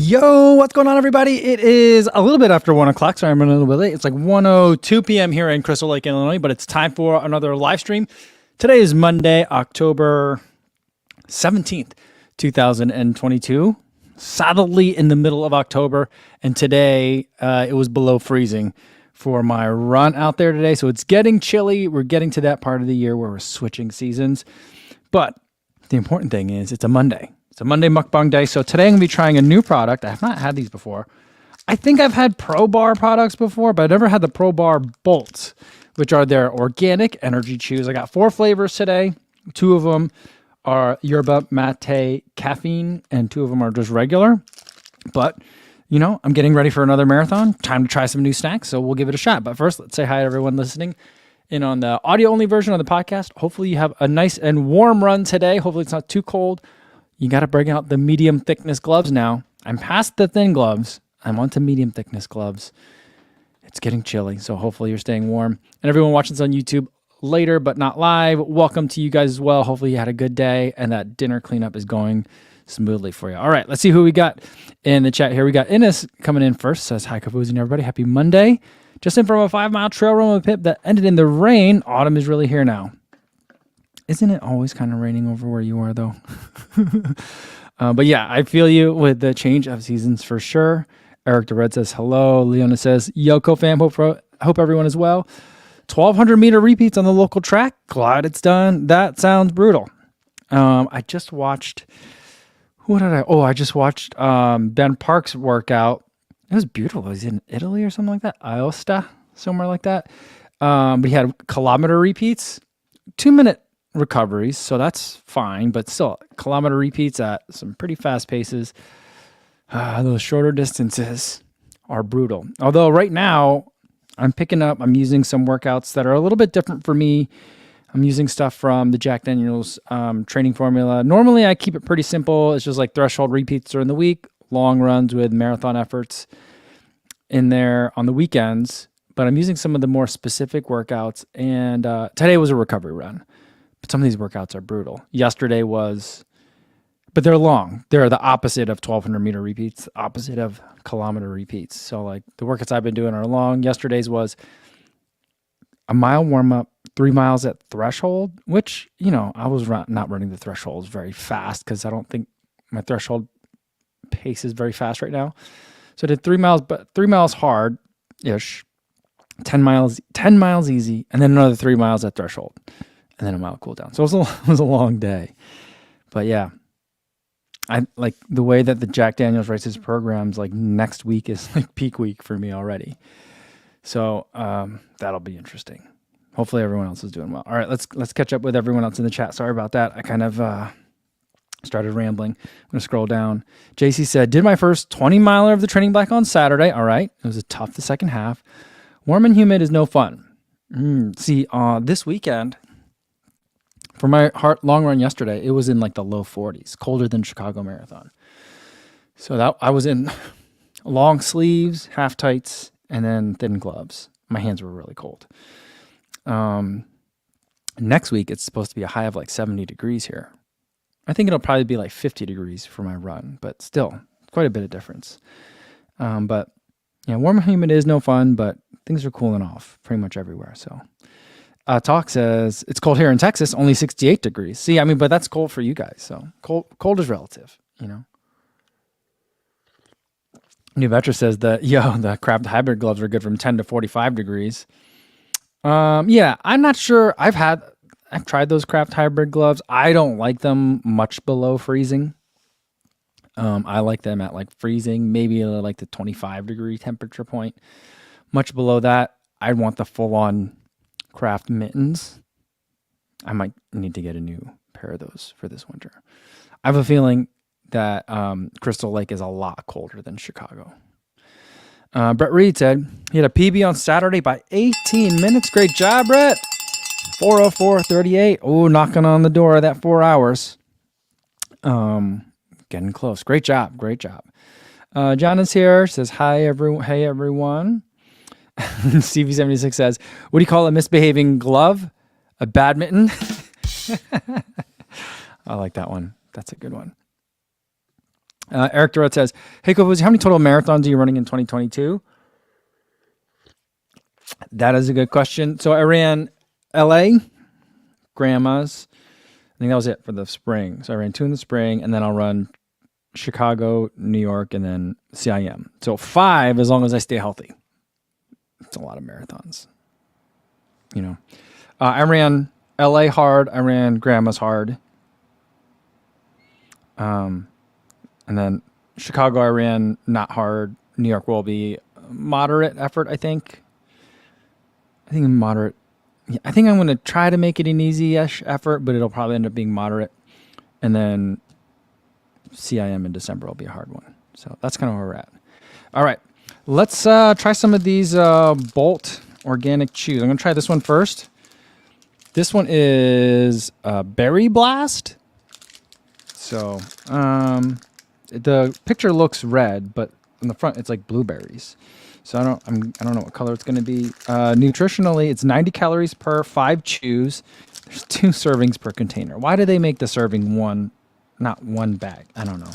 Yo, what's going on, everybody? It is a little bit after 1 o'clock, so I'm running a little bit late. It's like 1:02 p.m. here in Crystal Lake, Illinois, but it's time for another live stream. Today is Monday, October 17th, 2022. Solidly in the middle of October, and today it was below freezing for my run out there today, so it's getting chilly. We're getting to that part of the year where we're switching seasons, but the important thing is it's a Monday. It's a Monday mukbang day. So today I'm going to be trying a new product. I have not had these before. I think I've had Pro Bar products before, but I've never had the Pro Bar Bolts, which are their organic energy chews. I got 4 flavors today. 2 of them are yerba mate caffeine, and 2 of them are just regular. But, you know, I'm getting ready for another marathon. Time to try some new snacks, so we'll give it a shot. But first, let's say hi to everyone listening in on the audio-only version of the podcast. Hopefully you have a nice and warm run today. Hopefully it's not too cold. You got to bring out the medium thickness gloves now. I'm past the thin gloves. I'm on to medium thickness gloves. It's getting chilly, so hopefully you're staying warm. And everyone watching this on YouTube later but not live, welcome to you guys as well. Hopefully you had a good day and that dinner cleanup is going smoothly for you. All right, let's see who we got in the chat here. We got Innes coming in first. Says, hi, Kaboos and everybody. Happy Monday. Just in from a 5-mile trail run with Pip that ended in the rain. Autumn is really here now. Isn't it always kind of raining over where you are, though? But yeah, I feel you with the change of seasons for sure. Eric the Red says hello. Leona says, yo, co-fam, hope everyone is well. 1,200 meter repeats on the local track. Glad it's done. That sounds brutal. I just watched, I just watched Ben Park's workout. It was beautiful. He was in Italy or something like that. Aosta, somewhere like that. But he had kilometer repeats, 2-minute recoveries, so that's fine, but still kilometer repeats at some pretty fast paces. Those shorter distances are brutal. Although right now I'm using some workouts that are a little bit different for me. I'm using stuff from the Jack Daniels training formula. Normally I keep it pretty simple. It's just like threshold repeats during the week, long runs with marathon efforts in there on the weekends, but I'm using some of the more specific workouts, and today was a recovery run. But some of these workouts are brutal. Yesterday was, but they're long. They're the opposite of 1,200 meter repeats, opposite of kilometer repeats. So like the workouts I've been doing are long. Yesterday's was a mile warm up, 3 miles at threshold, which, you know, I was not running the thresholds very fast because I don't think my threshold pace is very fast right now. So I did 3 miles, but 3 miles hard-ish, 10 miles easy, and then another 3 miles at threshold. And then a mile cool down. So it was a long day. But yeah, I like the way that the Jack Daniels races programs, like next week is like peak week for me already. So that'll be interesting. Hopefully everyone else is doing well. All right, let's catch up with everyone else in the chat. Sorry about that. I kind of started rambling. I'm going to scroll down. JC said, did my first 20 miler of the training block on Saturday. All right. It was tough the second half. Warm and humid is no fun. See, this weekend, for my long run yesterday, it was in like the low 40s, colder than Chicago Marathon. So that I was in long sleeves, half tights, and then thin gloves. My hands were really cold. Next week, it's supposed to be a high of like 70 degrees here. I think it'll probably be like 50 degrees for my run, but still quite a bit of difference. But yeah, warm and humid is no fun, but things are cooling off pretty much everywhere. So. Talk says, it's cold here in Texas, only 68 degrees. See, I mean, but that's cold for you guys. So cold is relative, you know. New Vetra says that, the craft hybrid gloves are good from 10 to 45 degrees. Yeah, I'm not sure. I've tried those craft hybrid gloves. I don't like them much below freezing. I like them at like freezing, maybe like the 25 degree temperature point. Much below that, I'd want the full on craft mittens. I might need to get a new pair of those for this winter. I have a feeling that Crystal Lake is a lot colder than Chicago. Brett Reed said he had a PB on Saturday by 18 minutes. Great job, Brett. 4:04:38. Oh, knocking on the door of that 4 hours. Getting close. Great job. John is here. Says hi, everyone. Hey, everyone. CV76 says, what do you call a misbehaving glove? A badminton? I like that one. That's a good one. Eric Durrett says, "Hey, Kofuzi, how many total marathons are you running in 2022?" That is a good question. So I ran LA, Grandma's. I think that was it for the spring. So I ran 2 in the spring, and then I'll run Chicago, New York, and then CIM. So 5 as long as I stay healthy. It's a lot of marathons. I ran LA hard. I ran Grandma's hard. And then Chicago, I ran not hard. New York will be moderate effort, I think. I think moderate. Yeah, I think I'm going to try to make it an easy-ish effort, but it'll probably end up being moderate. And then CIM in December will be a hard one. So that's kind of where we're at. All right. Let's try some of these Bolt organic chews. I'm going to try this one first. This one is Berry Blast. So the picture looks red, but on the front it's like blueberries. So I don't know what color it's going to be. Nutritionally, it's 90 calories per 5 chews. There's 2 servings per container. Why do they make the serving one, not one bag? I don't know.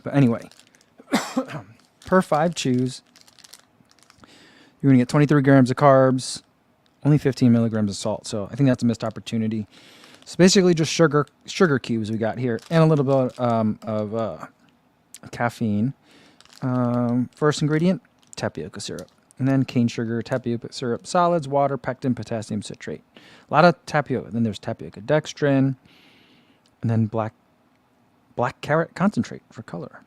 But anyway, per 5 chews, you're going to get 23 grams of carbs, only 15 milligrams of salt. So I think that's a missed opportunity. It's basically just sugar cubes we got here, and a little bit of caffeine. First ingredient, tapioca syrup, and then cane sugar, tapioca syrup, solids, water, pectin, potassium citrate. A lot of tapioca. Then there's tapioca dextrin, and then black carrot concentrate for color.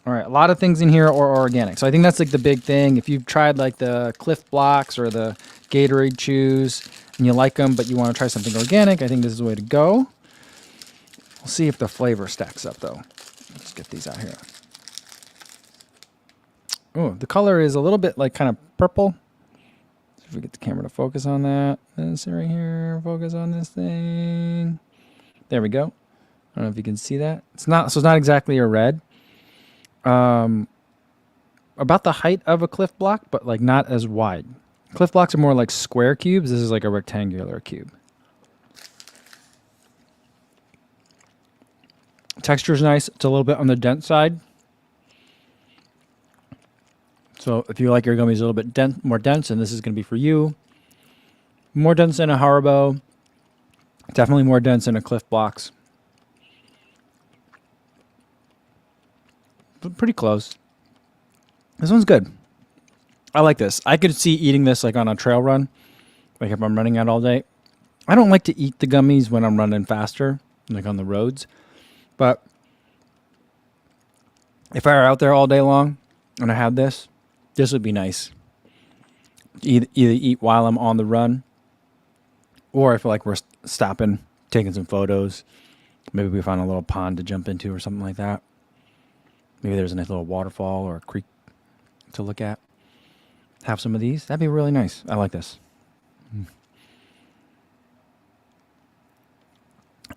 All right, a lot of things in here are organic. So I think that's like the big thing. If you've tried like the Cliff Blocks or the Gatorade chews and you like them, but you want to try something organic, I think this is the way to go. We'll see if the flavor stacks up though. Let's get these out here. Oh, the color is a little bit like kind of purple. See if we get the camera to focus on that. This right here, focus on this thing. There we go. I don't know if you can see that. It's not exactly a red. About the height of a Cliff Block, but like not as wide. Cliff Blocks are more like square cubes. This is like a rectangular cube. Texture is nice. It's a little bit on the dense side. So if you like your gummies a little bit more dense, and this is going to be for you. More dense than a Haribo. Definitely more dense than a Cliff Blocks. But pretty close. This one's good. I like this. I could see eating this like on a trail run. Like if I'm running out all day. I don't like to eat the gummies when I'm running faster, like on the roads. But if I were out there all day long and I had this would be nice. Either eat while I'm on the run, or if like we're stopping, taking some photos. Maybe we find a little pond to jump into or something like that. Maybe there's a nice little waterfall or a creek to look at. Have some of these. That'd be really nice. I like this.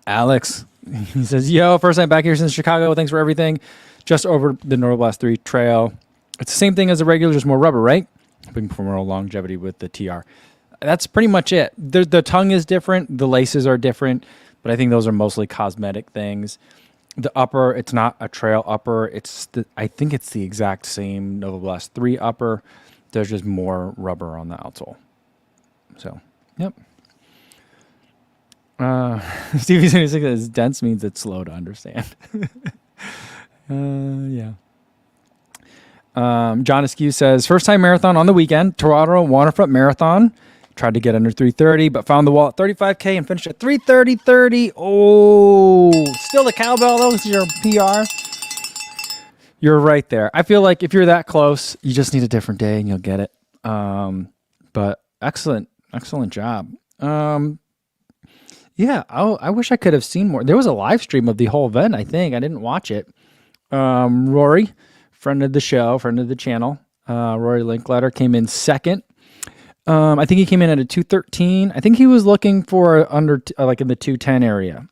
Alex, he says, yo, first time back here since Chicago. Thanks for everything. Just over the Norblast 3 trail. It's the same thing as the regular, just more rubber, right? Hoping for more longevity with the TR. That's pretty much it. The tongue is different. The laces are different. But I think those are mostly cosmetic things. The upper, it's not a trail upper. I think it's the exact same Novablast 3 upper. There's just more rubber on the outsole. So, yep. Stevie says dense means it's slow to understand. Yeah. John Askew says, first time marathon on the weekend, Toronto Waterfront Marathon. Tried to get under 3:30, but found the wall at 35K and finished at 3:30:30. Oh, still the cowbell though. This is your PR. You're right there. I feel like if you're that close, you just need a different day and you'll get it. But excellent job. Yeah, I wish I could have seen more. There was a live stream of the whole event, I think. I didn't watch it. Rory, friend of the show, friend of the channel, Rory Linkletter came in second. I think he came in at a 2:13. I think he was looking for under like in the 2:10 area.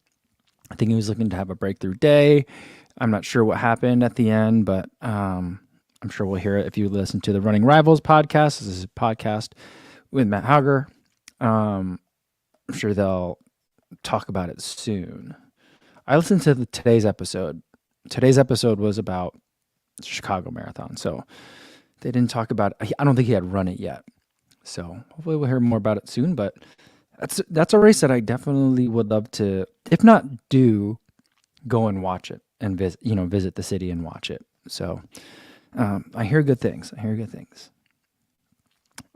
I think he was looking to have a breakthrough day. I'm not sure what happened at the end, but I'm sure we'll hear it if you listen to the Running Rivals podcast. This is a podcast with Matt Hauger. I'm sure they'll talk about it soon. I listened to today's episode. Today's episode was about the Chicago Marathon, so they didn't talk about it. I don't think he had run it yet, so hopefully we'll hear more about it soon. But that's a race that I definitely would love to, if not do, go and watch it and visit the city and watch it. So I hear good things.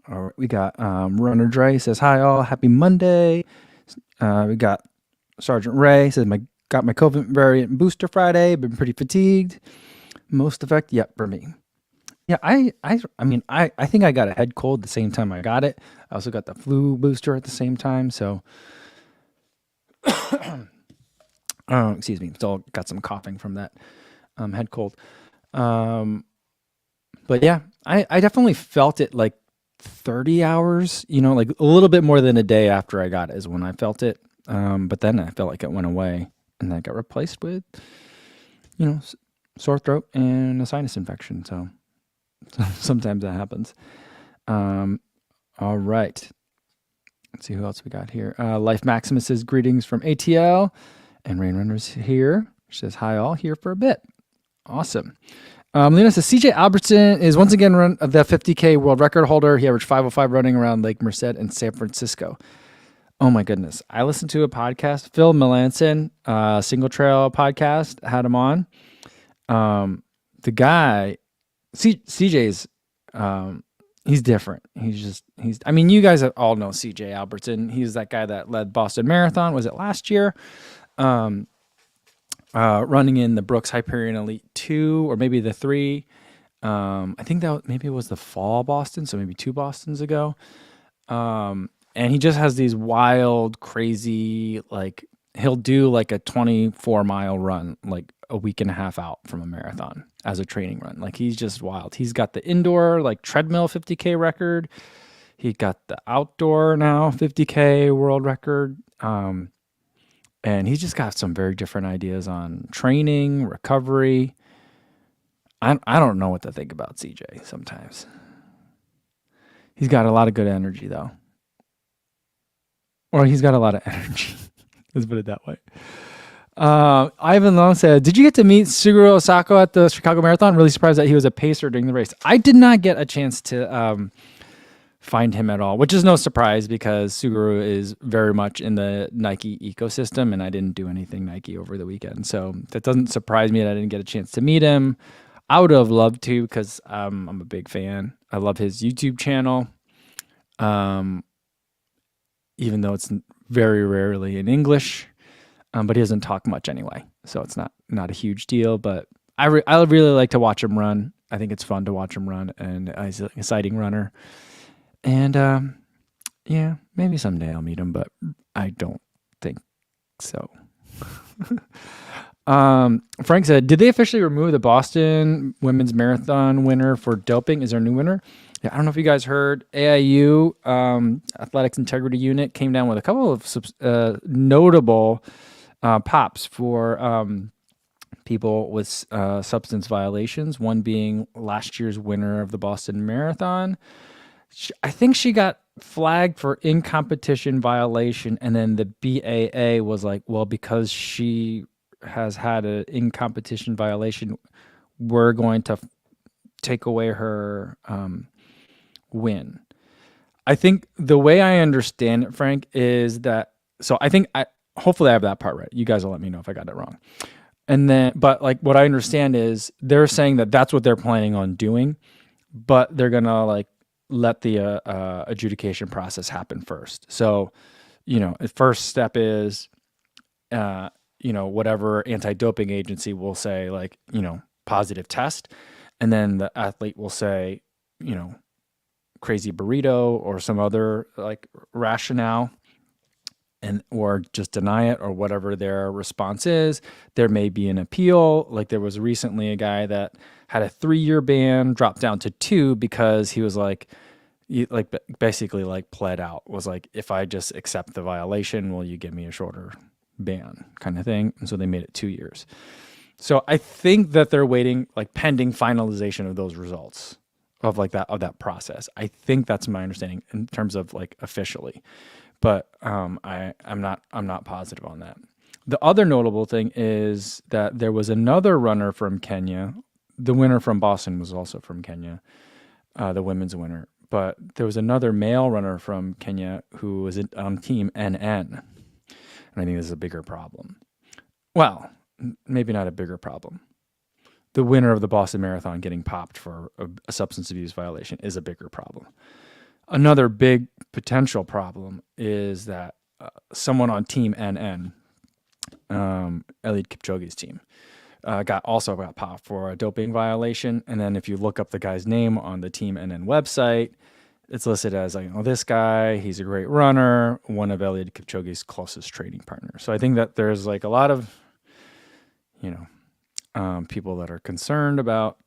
All right, we got Runner Dre says hi all, happy Monday. We got Sergeant Ray says got my COVID variant booster Friday, been pretty fatigued. Most effect, yep, for me. Yeah, I mean I think I got a head cold the same time I got it. I also got the flu booster at the same time, so excuse me, still got some coughing from that head cold. But yeah, I definitely felt it like 30 hours, like a little bit more than a day after I got it is when I felt it. But then I felt like it went away and that got replaced with, sore throat and a sinus infection. So sometimes that happens. All right. Let's see who else we got here. Life Maximus says greetings from ATL, and Rain Runner's here. She says hi all, here for a bit. Awesome. Lena says CJ Albertson is once again the 50K world record holder. He averaged 5:05 running around Lake Merced in San Francisco. Oh my goodness. I listened to a podcast, Phil Melanson, Single Trail podcast, had him on. The guy, CJ's, he's different. I mean, you guys all know CJ Albertson. He's that guy that led Boston Marathon. Was it last year? Running in the Brooks Hyperion Elite 2 or maybe the 3. I think that maybe it was the fall Boston, so maybe 2 Bostons ago. And he just has these wild, crazy, like he'll do like a 24-mile run, like a week and a half out from a marathon as a training run. Like he's just wild. He's got the indoor like treadmill 50K record. He got the outdoor now 50K world record. And he's just got some very different ideas on training, recovery. I don't know what to think about CJ sometimes. He's got a lot of good energy, though. Or he's got a lot of energy. Let's put it that way. Ivan Long said, did you get to meet Suguru Osako at the Chicago Marathon? Really surprised that he was a pacer during the race. I did not get a chance to find him at all, which is no surprise because Suguru is very much in the Nike ecosystem, and I didn't do anything Nike over the weekend. So that doesn't surprise me that I didn't get a chance to meet him. I would have loved to because I'm a big fan. I love his YouTube channel, even though it's very rarely in English, but he doesn't talk much anyway, so it's not a huge deal. But I really like to watch him run. I think it's fun to watch him run, and he's an exciting runner. And yeah, maybe someday I'll meet him, but I don't think so. Frank said, did they officially remove the Boston Women's Marathon winner for doping? Is there a new winner? Yeah, I don't know if you guys heard. AIU, Athletics Integrity Unit, came down with a couple of notable pops for people with substance violations, one being last year's winner of the Boston Marathon. I think she got flagged for in-competition violation, and then the BAA was like, well, because she has had an in-competition violation, we're going to take away her win. I think the way I understand it, Frank, is that, so I think hopefully I have that part right. You guys will let me know if I got it wrong. And then, but like what I understand is they're saying that that's what they're planning on doing, but they're going to like let the adjudication process happen first. So, the first step is, whatever anti-doping agency will say, like, positive test. And then the athlete will say, crazy burrito or some other like rationale, or just deny it, or whatever their response is. There may be an appeal. Like there was recently a guy that had a 3-year ban dropped down to 2 because he was like, basically like pled out, was like, if I just accept the violation, will you give me a shorter ban kind of thing? And so they made it 2 years. So I think that they're waiting, like pending finalization of those results of that process. I think that's my understanding in terms of like officially. but I'm not positive on that. The other notable thing is that there was another runner from Kenya. The winner from Boston was also from Kenya, the women's winner. But there was another male runner from Kenya who was on team NN. And I think this is a bigger problem. Well, maybe not a bigger problem. The winner of the Boston Marathon getting popped for a substance abuse violation is a bigger problem. Another big potential problem is that someone on team NN, Eliud Kipchoge's team, got popped for a doping violation. And then if you look up the guy's name on the Team NN website, it's listed as like, oh, this guy, he's a great runner, one of Eliud Kipchoge's closest training partners. So I think that there's like a lot of, people that are concerned about,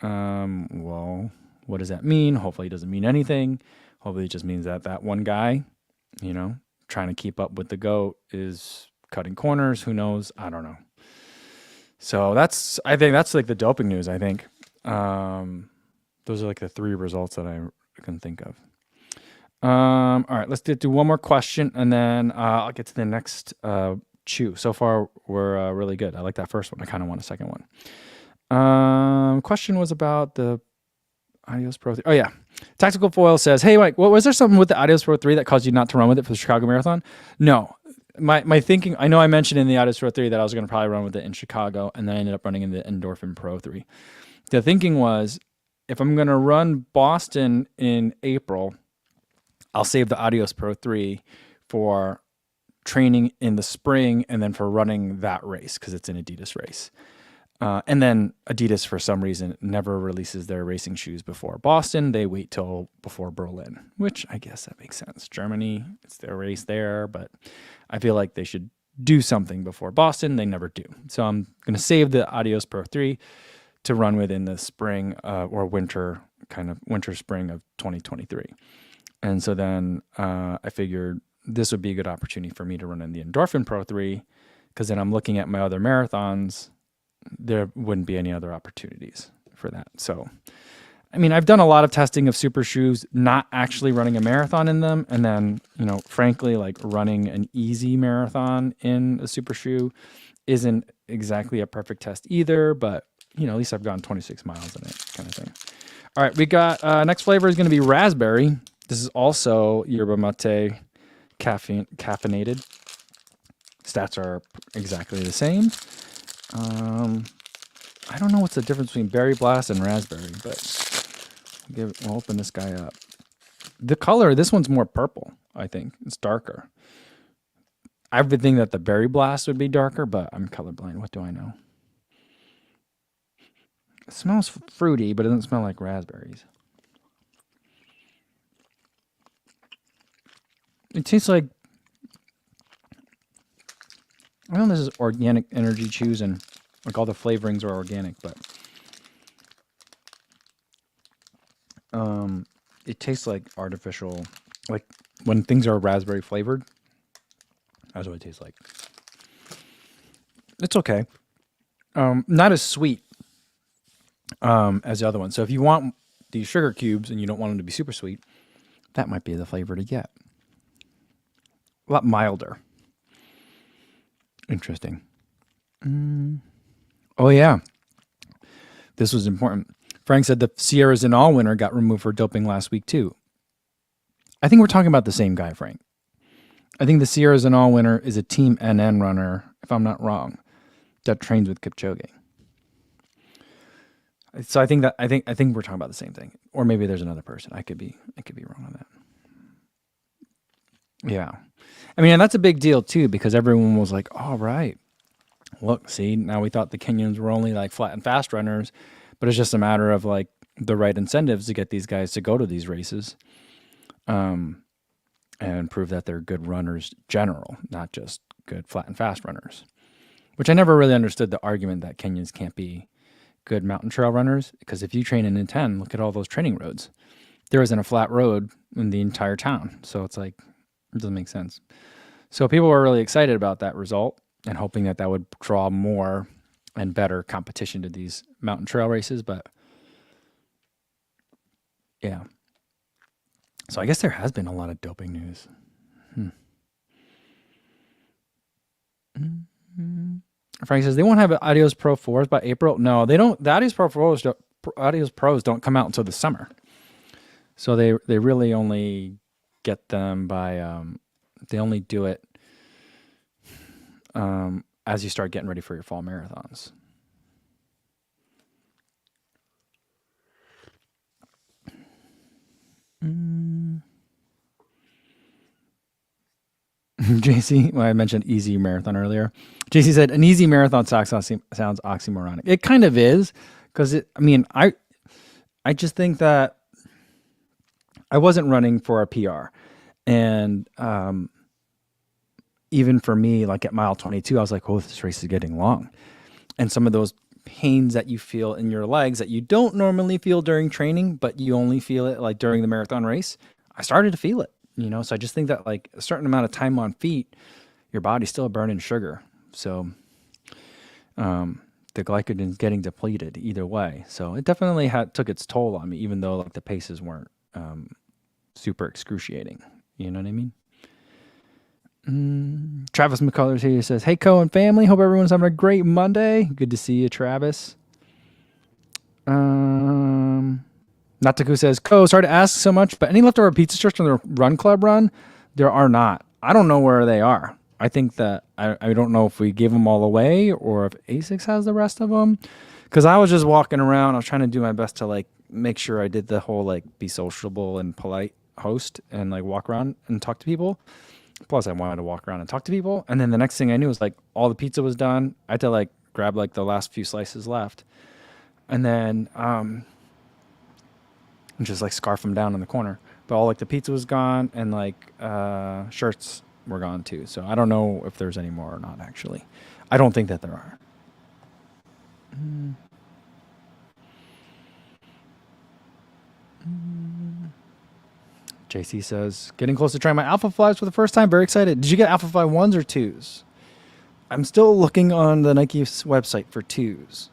well, what does that mean? Hopefully it doesn't mean anything. Hopefully it just means that that one guy, trying to keep up with the GOAT is cutting corners. Who knows? I don't know. So I think that's like the doping news. I think those are like the three results that I can think of. All right, let's do one more question, and then I'll get to the next chew. So far, we're really good. I like that first one. I kind of want a second one. Question was about the Adios Pro 3. Oh, yeah. Tactical Foil says, hey, Mike, was there something with the Adios Pro 3 that caused you not to run with it for the Chicago Marathon? No. My thinking, I know I mentioned in the Adios Pro 3 that I was going to probably run with it in Chicago, and then I ended up running in the Endorphin Pro 3. The thinking was, if I'm going to run Boston in April, I'll save the Adios Pro 3 for training in the spring and then for running that race because it's an Adidas race. And then Adidas, for some reason, never releases their racing shoes before Boston. They wait till before Berlin, which I guess that makes sense. Germany, it's their race there, but I feel like they should do something before Boston. They never do. So I'm going to save the Adios Pro 3 to run with in the spring or winter spring of 2023. And so then I figured this would be a good opportunity for me to run in the Endorphin Pro 3 because then I'm looking at my other marathons. There wouldn't be any other opportunities for that. So, I mean, I've done a lot of testing of super shoes, not actually running a marathon in them. And then, frankly, like running an easy marathon in a super shoe isn't exactly a perfect test either. But, at least I've gone 26 miles in it kind of thing. All right, we got next flavor is going to be raspberry. This is also yerba mate caffeinated. Stats are exactly the same. I don't know what's the difference between Berry Blast and raspberry, but we'll open this guy up. The color, this one's more purple, I think. It's darker. I would think that the Berry Blast would be darker, but I'm colorblind. What do I know? It smells fruity, but it doesn't smell like raspberries. It tastes like, I don't know, this is organic energy chews and like all the flavorings are organic, but it tastes like artificial, like when things are raspberry flavored. That's what it tastes like. It's okay. Not as sweet as the other one. So if you want these sugar cubes and you don't want them to be super sweet, that might be the flavor to get. A lot milder. Interesting. Oh, yeah. This was important. Frank said the Sierra Zinal winner got removed for doping last week, too. I think we're talking about the same guy, Frank. I think the Sierra Zinal winner is a Team NN runner, if I'm not wrong, that trains with Kipchoge. So I think we're talking about the same thing. Or maybe there's another person. I could be wrong on that. Yeah. I mean, and that's a big deal, too, because everyone was like, all right, look, see, now we thought the Kenyans were only like flat and fast runners, but it's just a matter of like the right incentives to get these guys to go to these races and prove that they're good runners general, not just good flat and fast runners, which I never really understood the argument that Kenyans can't be good mountain trail runners, because if you train in 10, look at all those training roads. There isn't a flat road in the entire town, so it's like, it doesn't make sense. So people were really excited about that result and hoping that would draw more and better competition to these mountain trail races. But yeah. So I guess there has been a lot of doping news. Frank says they won't have Adios Pro 4s by April. No, they don't. The Adios Pros don't come out until the summer. So they really only get them by they only do it as you start getting ready for your fall marathons. JC, well, I mentioned easy marathon earlier. JC said an easy marathon sounds oxymoronic. It kind of is, because I just think that I wasn't running for a PR, and even for me, like at mile 22, I was like, oh, this race is getting long, and some of those pains that you feel in your legs that you don't normally feel during training, but you only feel it like during the marathon race, I started to feel it. So I just think that like a certain amount of time on feet, your body's still burning sugar. So the glycogen's getting depleted either way. So it definitely took its toll on me, even though like the paces weren't super excruciating. You know what I mean? Travis McCullers here says, hey, Co and family. Hope everyone's having a great Monday. Good to see you, Travis. Nataku says, Co, sorry to ask so much, but any leftover pizza strips from the Run Club run? There are not. I don't know where they are. I think that I don't know if we gave them all away or if ASICS has the rest of them. Because I was just walking around. I was trying to do my best to like make sure I did the whole like be sociable and polite host and like walk around and talk to people. Plus I wanted to walk around and talk to people. And then the next thing I knew was like all the pizza was done. I had to like grab like the last few slices left. And then and just like scarf them down in the corner. But all like the pizza was gone and like shirts were gone too. So I don't know if there's any more or not actually. I don't think that there are. JC says, getting close to trying my Alpha Flies for the first time. Very excited. Did you get Alpha Fly 1s or 2s? I'm still looking on the Nike website for 2s.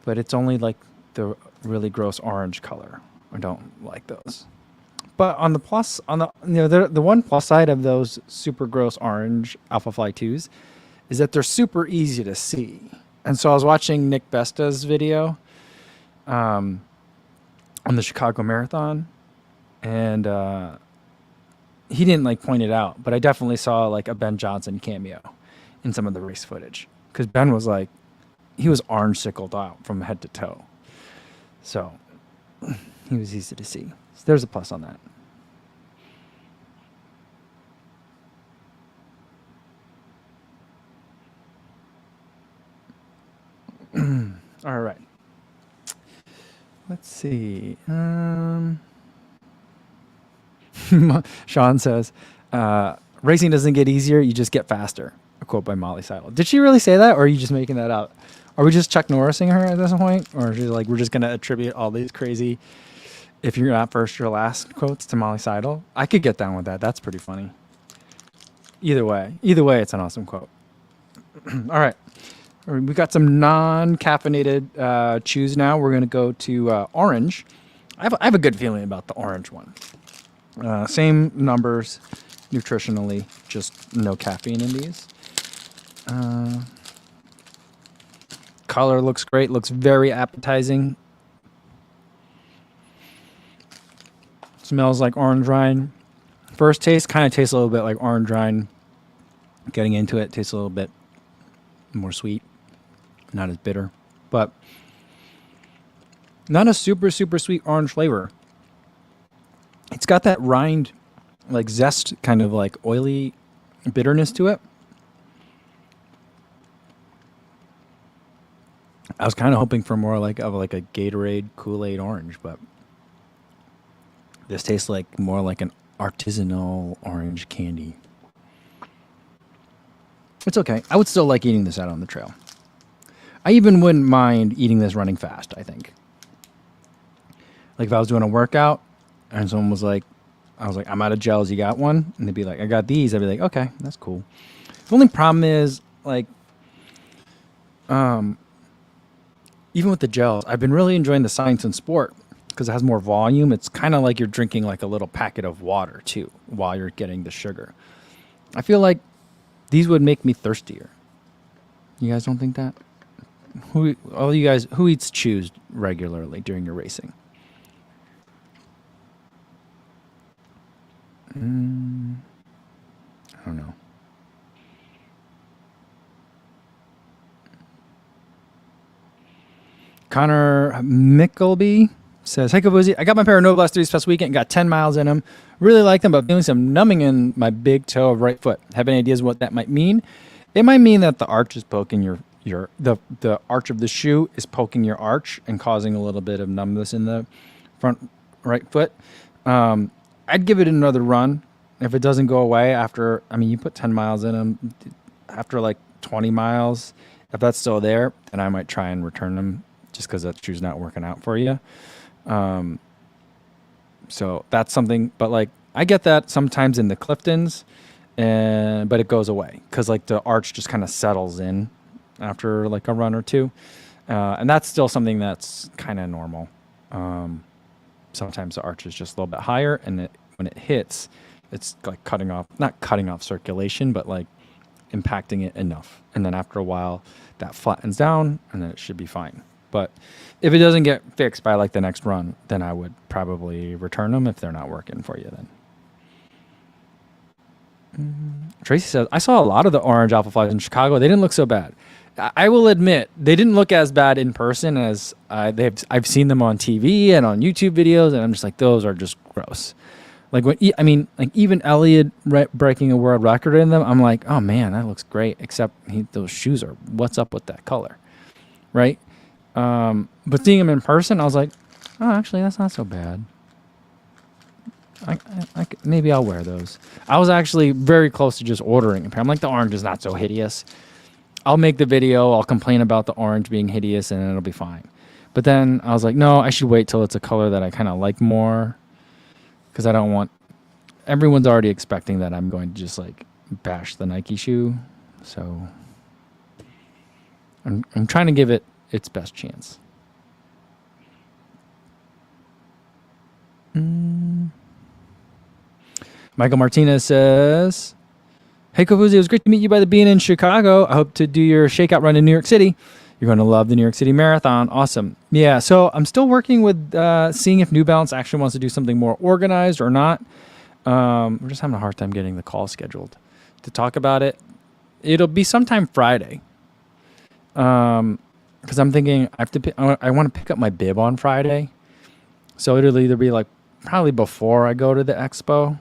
But it's only like the really gross orange color. I don't like those. But on the plus, the one plus side of those super gross orange Alpha Fly 2s is that they're super easy to see. And so I was watching Nick Besta's video on the Chicago Marathon, and he didn't like point it out, but I definitely saw like a Ben Johnson cameo in some of the race footage, because Ben was like, he was orange sickled out from head to toe. So he was easy to see. So there's a plus on that. All right. Let's see. Sean says, racing doesn't get easier, you just get faster. A quote by Molly Seidel. Did she really say that, or are you just making that up? Are we just Chuck Norrising her at this point? Or is she like, we're just going to attribute all these crazy, if you're not first, you're last quotes to Molly Seidel? I could get down with that. That's pretty funny. Either way, it's an awesome quote. All right. We got some non-caffeinated chews now. We're going to go to orange. I have a good feeling about the orange one. Same numbers nutritionally, just no caffeine in these. Color looks great. Looks very appetizing. Smells like orange rind. First taste kind of tastes a little bit like orange rind. Getting into it, tastes a little bit more sweet. Not as bitter, but not a super, super sweet orange flavor. It's got that rind, like zest, kind of like oily bitterness to it. I was kind of hoping for more like a Gatorade Kool-Aid orange, but this tastes like more like an artisanal orange candy. It's okay. I would still like eating this out on the trail. I even wouldn't mind eating this running fast, I think. Like if I was doing a workout and someone was like, I was like, I'm out of gels, you got one? And they'd be like, I got these. I'd be like, okay, that's cool. The only problem is like, even with the gels, I've been really enjoying the Science and Sport because it has more volume. It's kind of like you're drinking like a little packet of water too while you're getting the sugar. I feel like these would make me thirstier. You guys don't think that? All you guys, who eats chews regularly during your racing? I don't know. Connor Mickleby says, "Hey, Kabuzi, I got my pair of Noblast 3s this past weekend and got 10 miles in them. Really like them, but feeling some numbing in my big toe of right foot. Have any ideas what that might mean? It might mean that the arch is poking the arch of the shoe is poking your arch and causing a little bit of numbness in the front right foot. I'd give it another run. If it doesn't go away after, I mean, you put 10 miles in them, after like 20 miles, if that's still there, then I might try and return them just because that shoe's not working out for you. So that's something, but like, I get that sometimes in the Cliftons, but it goes away because like the arch just kind of settles in after like a run or two. And that's still something that's kind of normal. Sometimes the arch is just a little bit higher, and when it hits, it's like not cutting off circulation, but like impacting it enough. And then after a while that flattens down and then it should be fine. But if it doesn't get fixed by like the next run, then I would probably return them if they're not working for you then. Tracy says, I saw a lot of the orange alpha flies in Chicago. They didn't look so bad. I will admit they didn't look as bad in person as I've seen them on TV and on YouTube videos, and I'm just like, those are just gross. Like even Elliot breaking a world record in them, I'm like, oh man, that looks great. Except those shoes are, what's up with that color, right? But seeing them in person, I was like, oh, actually, that's not so bad. Maybe I'll wear those. I was actually very close to just ordering a pair. I'm like, the orange is not so hideous. I'll make the video. I'll complain about the orange being hideous, and it'll be fine. But then I was like, no, I should wait till it's a color that I kind of like more, because I don't want. Everyone's already expecting that I'm going to just like bash the Nike shoe, so I'm trying to give it its best chance. Michael Martinez says, hey, Kavuzi, it was great to meet you by the Bean in Chicago. I hope to do your shakeout run in New York City. You're going to love the New York City Marathon. Awesome. Yeah, so I'm still working with seeing if New Balance actually wants to do something more organized or not. We're just having a hard time getting the call scheduled to talk about it. It'll be sometime Friday. Because I'm thinking I want to pick up my bib on Friday. So it'll either be like probably before I go to the expo.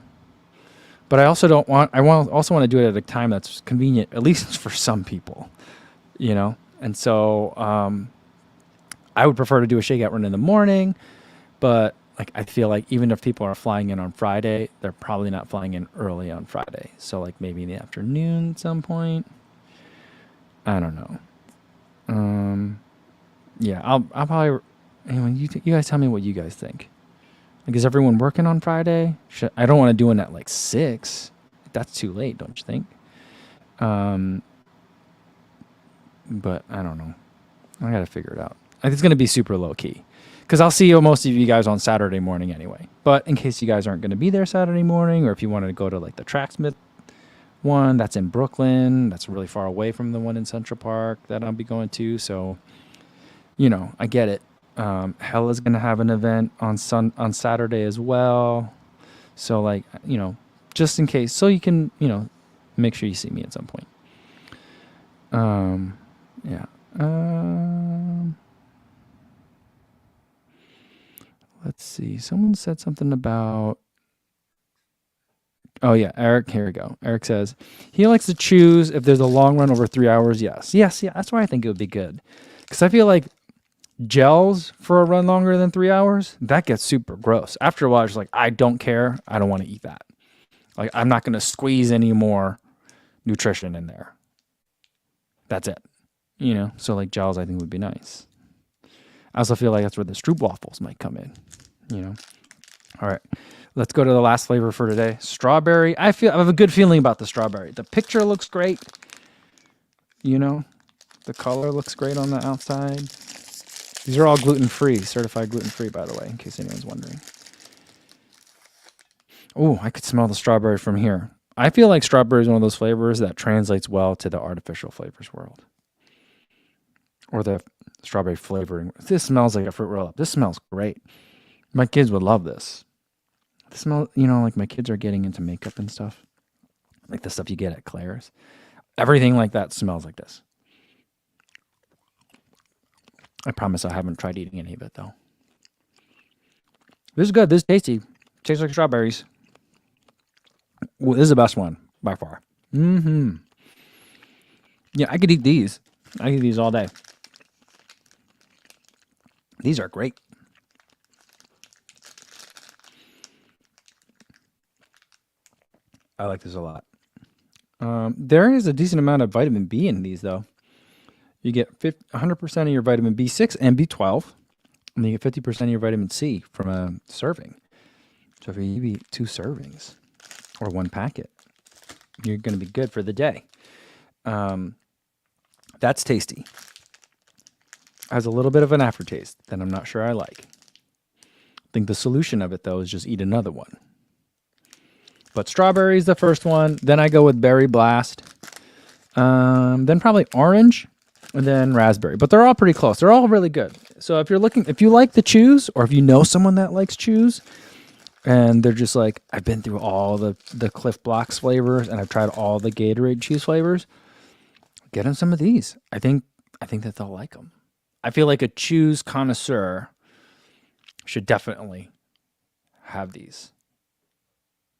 But I also also want to do it at a time that's convenient, at least for some people, you know? And so I would prefer to do a shakeout run in the morning, but like I feel like even if people are flying in on Friday, they're probably not flying in early on Friday. So like maybe in the afternoon at some point. I don't know. Yeah, I'll probably, anyway, you guys tell me what you guys think. Like, is everyone working on Friday? I don't want to do one at like 6. That's too late, don't you think? But I don't know. I got to figure it out. I think it's going to be super low key because I'll see most of you guys on Saturday morning anyway. But in case you guys aren't going to be there Saturday morning, or if you want to go to like the Tracksmith one that's in Brooklyn, that's really far away from the one in Central Park that I'll be going to. So, you know, I get it. Hell is going to have an event on Saturday as well. So like, you know, just in case, so you can, you know, make sure you see me at some point. Yeah. Let's see. Someone said something about, oh yeah, Eric, here we go. Eric says he likes to choose if there's a long run over 3 hours. Yes. Yeah, that's why I think it would be good. Because I feel like gels for a run longer than 3 hours, that gets super gross. After a while, it's like, I don't care. I don't want to eat that. Like, I'm not going to squeeze any more nutrition in there. That's it. You know, so like gels, I think would be nice. I also feel like that's where the Stroop waffles might come in, you know. All right, let's go to the last flavor for today. Strawberry. I have a good feeling about the strawberry. The picture looks great. You know, the color looks great on the outside. These are all gluten-free, certified gluten-free, by the way, in case anyone's wondering. Oh, I could smell the strawberry from here. I feel like strawberry is one of those flavors that translates well to the artificial flavors world. Or the strawberry flavoring. This smells like a fruit roll-up. This smells great. My kids would love this. The smell, like my kids are getting into makeup and stuff. Like the stuff you get at Claire's. Everything like that smells like this. I promise I haven't tried eating any of it, though. This is good. This is tasty. Tastes like strawberries. Ooh, this is the best one, by far. Mm-hmm. Yeah, I could eat these. I could eat these all day. These are great. I like this a lot. There is a decent amount of vitamin B in these, though. You get 100% of your vitamin B6 and B12, and then you get 50% of your vitamin C from a serving. So if you eat 2 servings or 1 packet, you're going to be good for the day. That's tasty. Has a little bit of an aftertaste that I'm not sure I like. I think the solution of it, though, is just eat another one. But strawberry is the first one. Then I go with berry blast. Then probably orange, and then raspberry. But they're all pretty close. They're all really good. So if you like the chews, or if you know someone that likes chews, and they're just like, I've been through all the Cliff Blocks flavors, and I've tried all the Gatorade cheese flavors, get them some of these. I think that they'll like them. I feel like a chews connoisseur should definitely have these.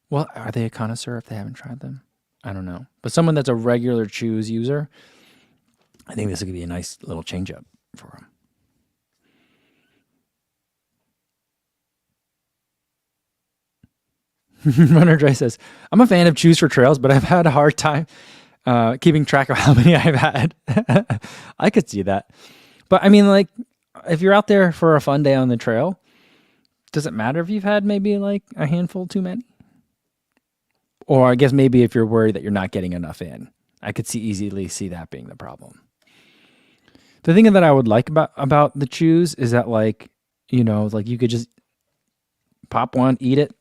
Well, are they a connoisseur if they haven't tried them? I don't know. But someone that's a regular chews user, I think this could be a nice little change up for them. Runner Dry says, I'm a fan of chews for trails, but I've had a hard time keeping track of how many I've had. I could see that. But I mean, like, if you're out there for a fun day on the trail, does it matter if you've had maybe like a handful too many? Or I guess maybe if you're worried that you're not getting enough in, I could easily see that being the problem. The thing that I would like about the chews is that, like, like you could just pop one, eat it,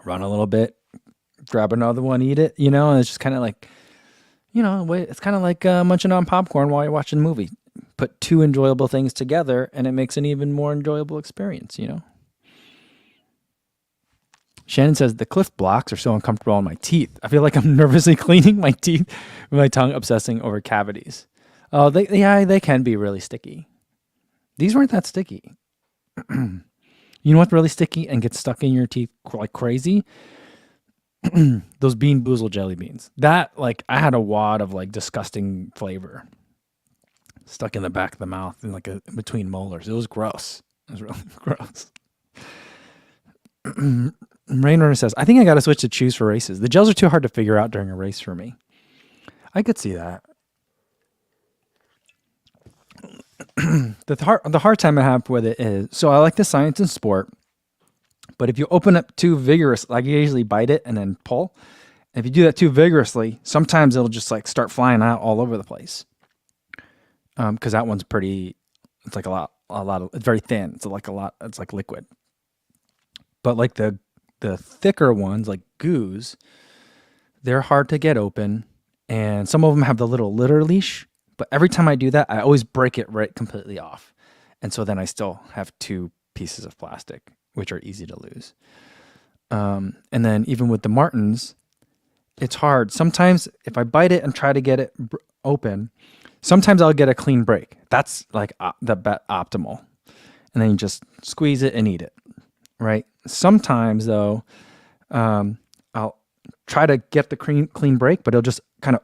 run a little bit, grab another one, eat it, and it's just kind of like, it's kind of like munching on popcorn while you're watching a movie. Put 2 enjoyable things together and it makes an even more enjoyable experience, Shannon says, the Cliff Blocks are so uncomfortable on my teeth. I feel like I'm nervously cleaning my teeth with my tongue obsessing over cavities. Oh, they can be really sticky. These weren't that sticky. You know what's really sticky and gets stuck in your teeth like crazy? Those Bean Boozled jelly beans. That, like, I had a wad of like disgusting flavor stuck in the back of the mouth and like between molars. It was gross. It was really gross. Rainrunner says, I think I got to switch to chews for races. The gels are too hard to figure out during a race for me. I could see that. The hard time I have with it is, so I like the science and sport, but if you open up too vigorous, like you usually bite it and then pull, and if you do that too vigorously, sometimes it'll just like start flying out all over the place. Because that one's pretty, it's like a lot of, it's very thin. It's like a lot, it's like liquid. But like the thicker ones, like goos, they're hard to get open. And some of them have the little litter leash. But every time I do that, I always break it right completely off. And so then I still have 2 pieces of plastic, which are easy to lose. And then even with the Martins, it's hard. Sometimes if I bite it and try to get it open, sometimes I'll get a clean break. That's like the optimal. And then you just squeeze it and eat it, right? Sometimes, though, I'll try to get the clean break, but it'll just kind of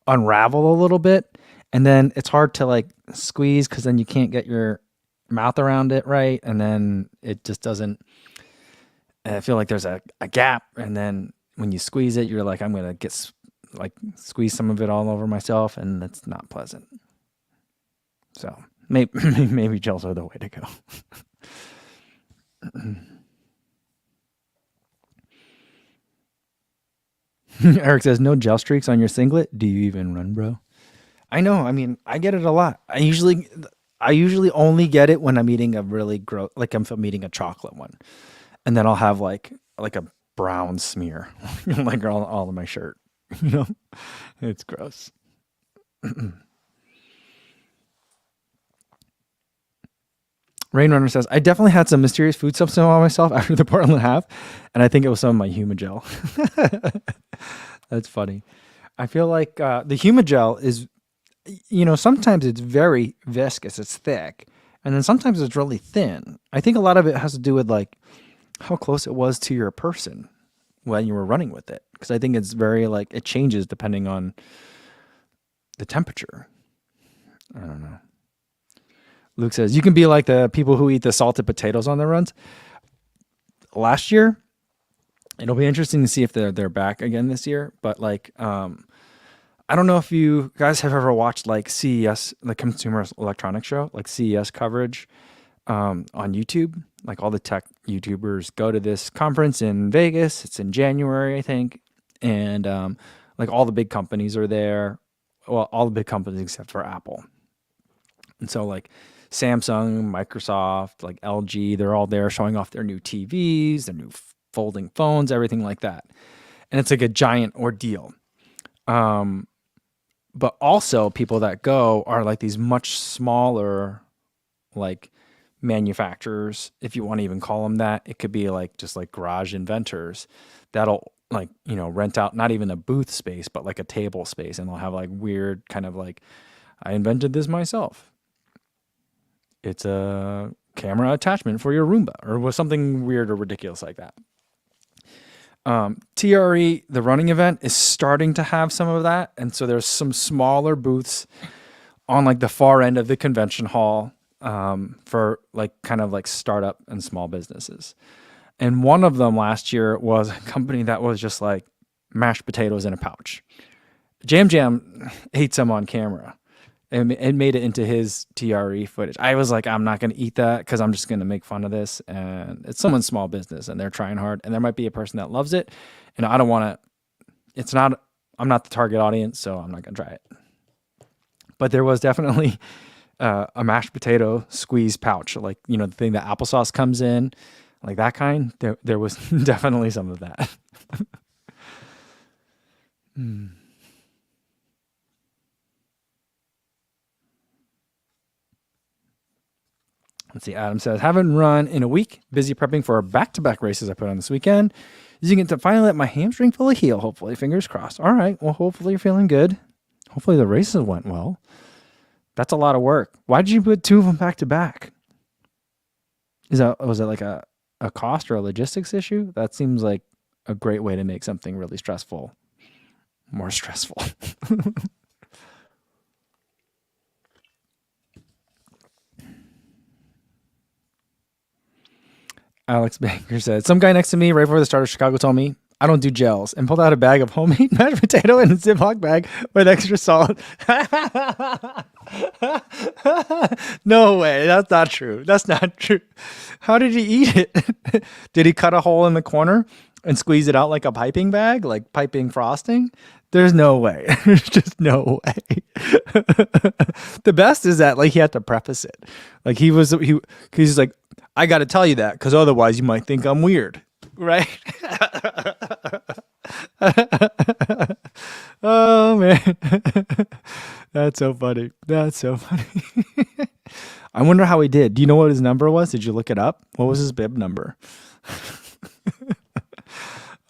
unravel a little bit. And then it's hard to like squeeze because then you can't get your mouth around it right. And then it just doesn't, I feel like there's a gap. And then when you squeeze it, you're like, I'm going to squeeze some of it all over myself. And that's not pleasant. So maybe gels are the way to go. Eric says, no gel streaks on your singlet. Do you even run, bro? I know. I mean, I get it a lot. I usually only get it when I'm eating a really gross, like if I'm eating a chocolate one, and then I'll have like a brown smear, like all of my shirt. You know, it's gross. Rainrunner says, I definitely had some mysterious food substance on myself after the Portland half, and I think it was some of my Humagel. That's funny. I feel like the Humagel is, sometimes it's very viscous, it's thick, and then sometimes it's really thin. I think a lot of it has to do with like how close it was to your person when you were running with it. Because I think it's very like, it changes depending on the temperature. I don't know. Luke says, you can be like the people who eat the salted potatoes on their runs. Last year, it'll be interesting to see if they're back again this year. But like, I don't know if you guys have ever watched like CES, the Consumer Electronics Show, like CES coverage on YouTube. Like all the tech YouTubers go to this conference in Vegas. It's in January, I think. And like all the big companies are there. Well, all the big companies except for Apple. And so like Samsung, Microsoft, like LG, they're all there showing off their new TVs, their new folding phones, everything like that. And it's like a giant ordeal. But also people that go are like these much smaller, like manufacturers, if you want to even call them that. It could be like just like garage inventors that'll like, rent out not even a booth space, but like a table space. And they'll have like weird kind of like, I invented this myself. It's a camera attachment for your Roomba or was something weird or ridiculous like that. tRE, the running event, is starting to have some of that. And so there's some smaller booths on like the far end of the convention hall for like kind of like startup and small businesses. And one of them last year was a company that was just like mashed potatoes in a pouch. Jam Jam ate some on camera and it made it into his tRE footage. I was like, I'm not going to eat that because I'm just going to make fun of this. And it's someone's small business and they're trying hard. And there might be a person that loves it. And I don't want to, I'm not the target audience, so I'm not going to try it. But there was definitely a mashed potato squeeze pouch, like, the thing that applesauce comes in, like that kind. There was definitely some of that. Let's see. Adam says, haven't run in a week. Busy prepping for back-to-back races I put on this weekend. Using it to finally let my hamstring fully heal, hopefully. Fingers crossed. All right. Well, hopefully you're feeling good. Hopefully the races went well. That's a lot of work. Why did you put two of them back-to-back? Was it like a cost or a logistics issue? That seems like a great way to make something really stressful more stressful. Alex Baker said, some guy next to me right before the start of Chicago told me I don't do gels and pulled out a bag of homemade mashed potato in a Ziploc bag with extra salt. No way. That's not true. That's not true. How did he eat it? Did he cut a hole in the corner and squeeze it out like a piping bag, like piping frosting? There's no way. There's just no way. The best is that like he had to preface it. Like he's like, I got to tell you that because otherwise you might think I'm weird. Right? Oh, man. That's so funny. That's so funny. I wonder how he did. Do you know what his number was? Did you look it up? What was his bib number?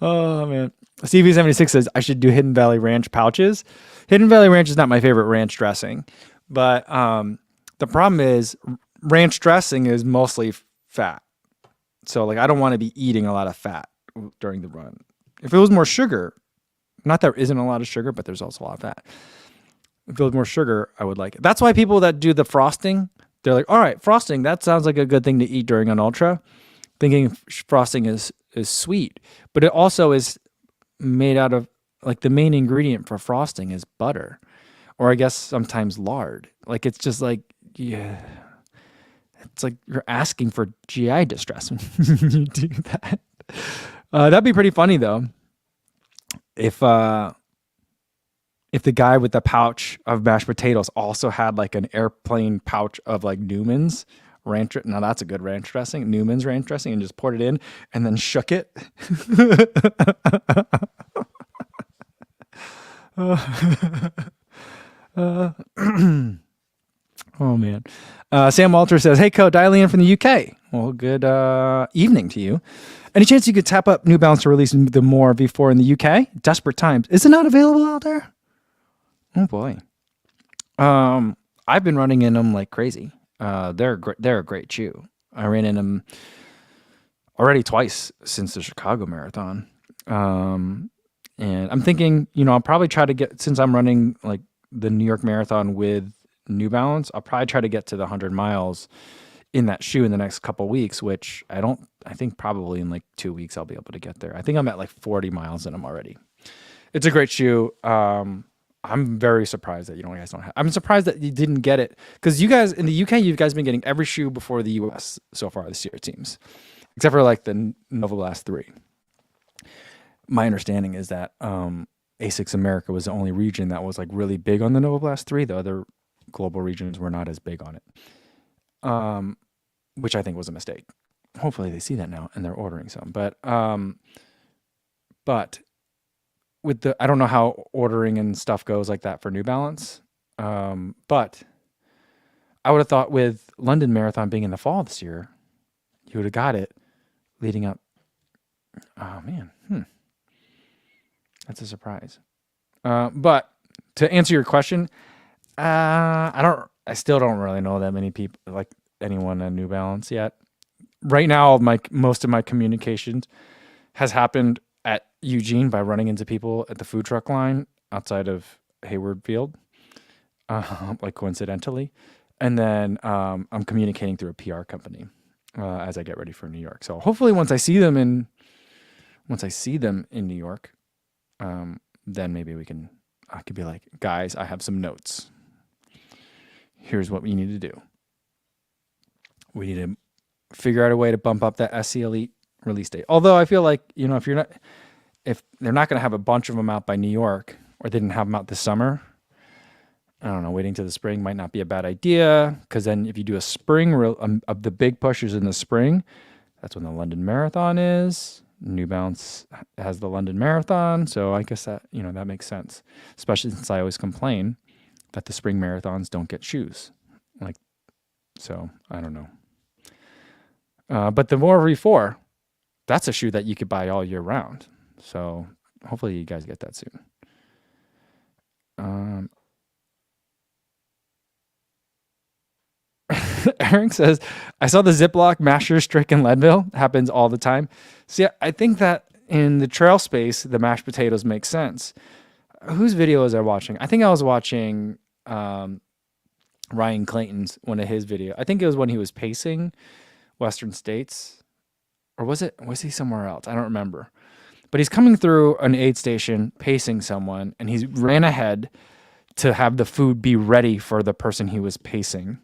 Oh, man. CV76 says, I should do Hidden Valley Ranch pouches. Hidden Valley Ranch is not my favorite ranch dressing. But the problem is ranch dressing is mostly fat. So like I don't want to be eating a lot of fat during the run. If it was more sugar, not there isn't a lot of sugar, but there's also a lot of fat. If it was more sugar, I would like it. That's why people that do the frosting, they're like, all right, frosting, that sounds like a good thing to eat during an ultra. Thinking frosting is sweet, but it also is made out of like the main ingredient for frosting is butter, or I guess sometimes lard. Like it's just like, yeah. It's like you're asking for GI distress when you do that. That'd be pretty funny though. If if the guy with the pouch of mashed potatoes also had like an airplane pouch of like Newman's ranch. Now that's a good ranch dressing, Newman's ranch dressing, and just poured it in and then shook it. Oh man. Sam Walter says, "Hey, Co, dialing in from the UK. Well, good evening to you. Any chance you could tap up New Balance to release the more V4 in the UK? Desperate times. Is it not available out there? Oh boy. I've been running in them like crazy. They're a great shoe. I ran in them already twice since the Chicago Marathon. And I'm thinking, I'll probably try to get, since I'm running like the New York Marathon with New Balance, I'll probably try to get to the 100 miles in that shoe in the next couple weeks, which I think probably in like 2 weeks I'll be able to get there. I think I'm at like 40 miles in them already. It's a great shoe. I'm very surprised that you guys don't have. I'm surprised that you didn't get it because you guys in the UK, you guys been getting every shoe before the US so far this year, it seems, except for like the Nova Blast 3. My understanding is that ASICS America was the only region that was like really big on the Nova Blast 3. The other global regions were not as big on it, which I think was a mistake. Hopefully they see that now and they're ordering some. But with I don't know how ordering and stuff goes like that for New Balance. But I would have thought with London Marathon being in the fall this year, you would have got it leading up. Oh man. That's a surprise. But to answer your question, I still don't really know that many people, like anyone on New Balance yet. Right now, most of my communications has happened at Eugene by running into people at the food truck line outside of Hayward Field, like coincidentally. And then I'm communicating through a PR company as I get ready for New York. So hopefully once I see them in New York, then maybe I could be like, guys, I have some notes. Here's what we need to do. We need to figure out a way to bump up that SC Elite release date. Although I feel like, if they're not going to have a bunch of them out by New York, or they didn't have them out this summer, I don't know, waiting to the spring might not be a bad idea. Because then if you do a spring, of the big pushers in the spring, that's when the London Marathon is. New Balance has the London Marathon, so I guess that that makes sense. Especially since I always complain that the spring marathons don't get shoes, so I don't know. But the More V4, that's a shoe that you could buy all year round. So hopefully you guys get that soon. Eric says, I saw the Ziploc masher trick in Leadville. Happens all the time. See, I think that in the trail space, the mashed potatoes make sense. Whose video was I watching? I think I was watching Ryan Clayton's, one of his videos. I think it was when he was pacing Western States. Or was he somewhere else? I don't remember. But he's coming through an aid station, pacing someone, and he ran ahead to have the food be ready for the person he was pacing.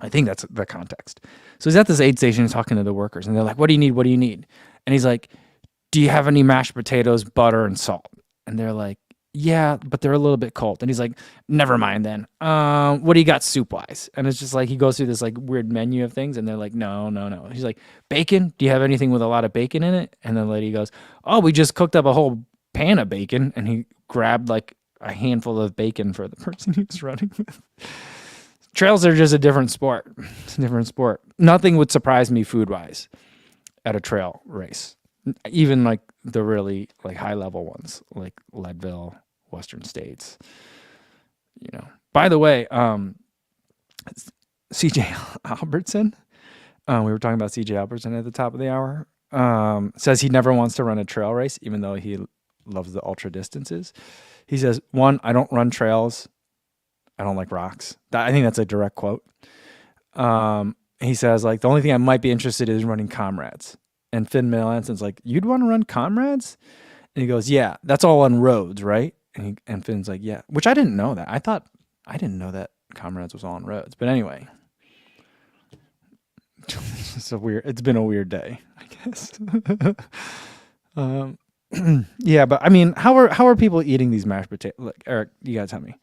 I think that's the context. So he's at this aid station talking to the workers, and they're like, what do you need? What do you need? And he's like, do you have any mashed potatoes, butter, and salt? And they're like, yeah, but they're a little bit cold. And he's like, never mind then. What do you got soup-wise? And it's just like he goes through this like weird menu of things, and they're like, no. He's like, bacon? Do you have anything with a lot of bacon in it? And the lady goes, oh, we just cooked up a whole pan of bacon. And he grabbed like a handful of bacon for the person he was running with. Trails are just a different sport. It's a different sport. Nothing would surprise me food-wise at a trail race. Even like the really like high-level ones, like Leadville, Western States. By the way, CJ Albertson, we were talking about CJ Albertson at the top of the hour, says he never wants to run a trail race, even though he loves the ultra distances. He says, one, I don't run trails. I don't like rocks. I think that's a direct quote. He says, like, the only thing I might be interested in is running comrades. And Finn Millanson's like, you'd want to run comrades? And he goes, yeah, that's all on roads, right? And Finn's like, yeah, which I didn't know that. I didn't know that comrades was all on roads. But anyway, it's been a weird day, I guess. Yeah, but I mean, how are people eating these mashed potatoes? Look, Eric, you gotta tell me.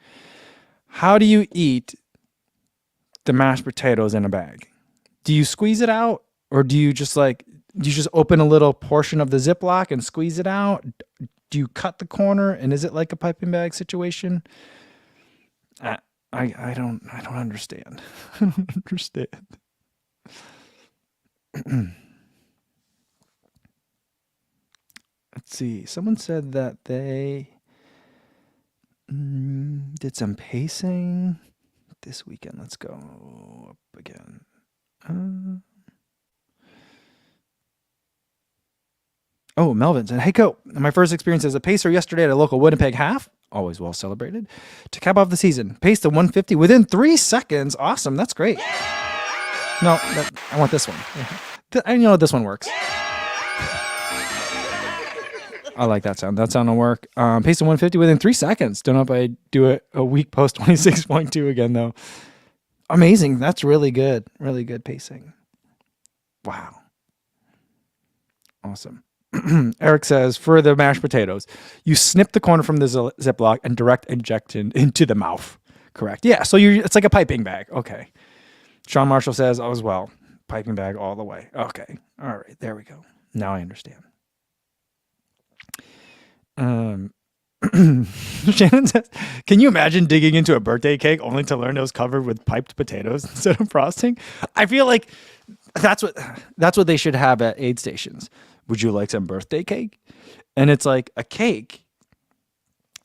How do you eat the mashed potatoes in a bag? Do you squeeze it out, or do you just open a little portion of the Ziploc and squeeze it out? Do you cut the corner, and is it like a piping bag situation? I don't understand. I don't understand. Let's see. Someone said that they did some pacing this weekend. Let's go up again. Oh, Melvin said, "Hey, Co. My first experience as a pacer yesterday at a local Winnipeg half. Always well celebrated. To cap off the season, paced a 150 within 3 seconds. Awesome. That's great. No, I want this one. I know this one works. I like that sound. That sound will work. Paced a 150 within 3 seconds. Don't know if I do it a week post 26.2 again, though. Amazing. That's really good. Really good pacing. Wow. Awesome. Eric says, for the mashed potatoes, you snip the corner from the Ziploc and direct inject into the mouth. Correct. Yeah, so it's like a piping bag. Okay. Sean Marshall says, oh, as well. Piping bag all the way. Okay. All right. There we go. Now I understand. Shannon says, can you imagine digging into a birthday cake only to learn it was covered with piped potatoes instead of frosting? I feel like that's what they should have at aid stations. Would you like some birthday cake? And it's like a cake,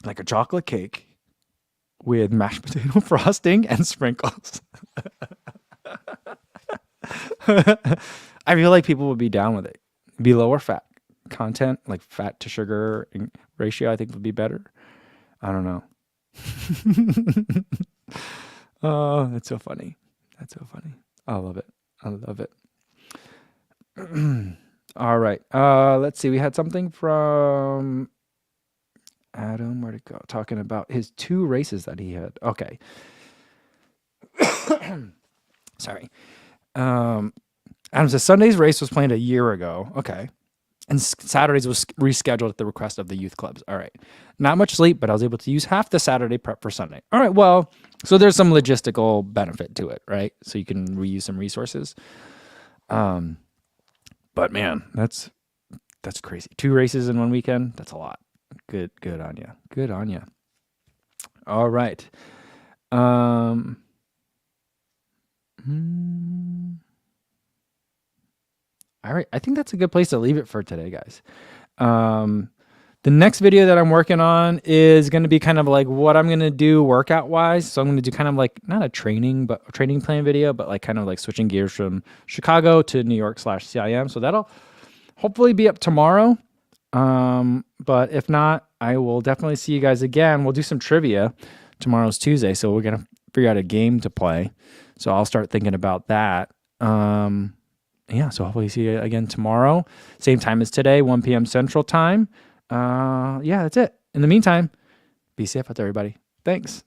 like a chocolate cake with mashed potato frosting and sprinkles. I feel like people would be down with it. It'd be lower fat content, like fat to sugar ratio, I think would be better. I don't know. Oh, that's so funny. That's so funny. I love it. I love it. All right. Let's see. We had something from Adam. Where'd it go? Talking about his 2 races that he had. Okay. Sorry. Adam says Sunday's race was planned a year ago. Okay. And Saturdays was rescheduled at the request of the youth clubs. All right. Not much sleep, but I was able to use half the Saturday prep for Sunday. All right. Well, so there's some logistical benefit to it, right? So you can reuse some resources. But man, that's crazy. 2 races in one weekend. That's a lot. Good on you. Good on you. All right. All right. I think that's a good place to leave it for today, guys. The next video that I'm working on is going to be kind of like what I'm going to do workout wise. So I'm going to do kind of like not a training plan video, but like kind of like switching gears from Chicago to New York /CIM. So that'll hopefully be up tomorrow. But if not, I will definitely see you guys again. We'll do some trivia. Tomorrow's Tuesday, so we're going to figure out a game to play. So I'll start thinking about that. Yeah, so hopefully see you again tomorrow. Same time as today, 1 p.m. Central Time. Yeah, that's it. In the meantime, be safe out there, everybody. Thanks.